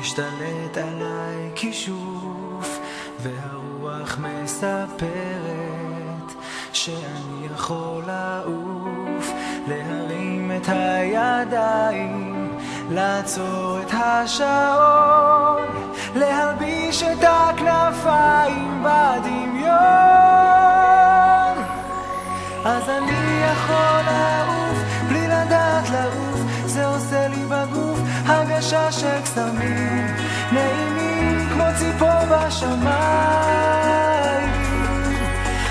משתלט עליי כישוף, והרוח מספרת שאני יכול לעוף, להרים את הידיים, לעצור את השעון, להלביש את הכנפיים בדמיון. אז אני יכול לעוף בלי לדעת לעוף, זה עושה לי בגוף הרגשה של קסמים נעימים כמו ציפור בשמיים.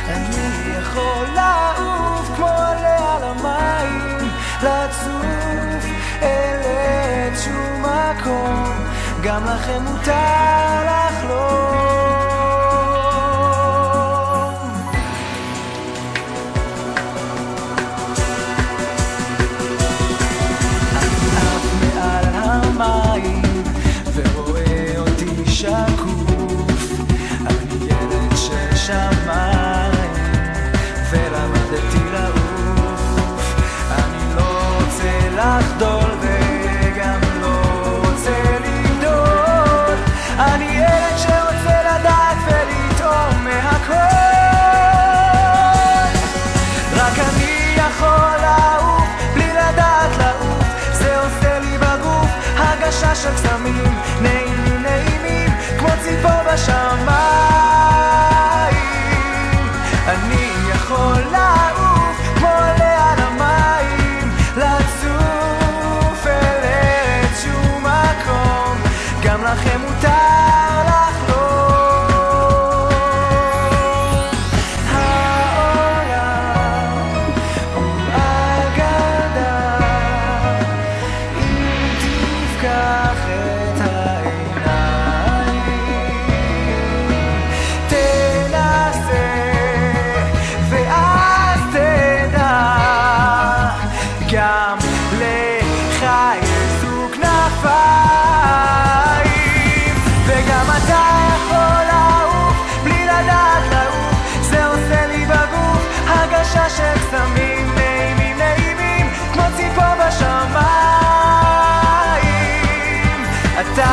אני יכול לעוף כמו עלה על המים, לצוף אל איזשהו מקום, גם לכם מותר לחלום. ורואה אותי שקוף, אני ילד של שמיים ולמדתי לעוף. אני לא רוצה לחדול וגם לא רוצה לגדול, אני ילד שרוצה לדעת ולטעום מהכל. רק אני יכול לעוף בלי לדעת לעוף, זה עושה לי בגוף הרגשה של קסמים נעימים נעימים כמו ציפור בשמיים. אני יכול לעוף כמו עלה על המים, לצוף אל איזשהו מקום, גם לכם מותר לחלום. העולם הוא אגדה, אם תפקח את העיניים, תנסה ואז תדע, גם לך יצאו כנפיים, וגם אתה יכול לעוף בלי לדעת לעוף, זה עושה לי בגוף הרגשה של קסמים נעימים נעימים כמו ציפור בשמיים. אתה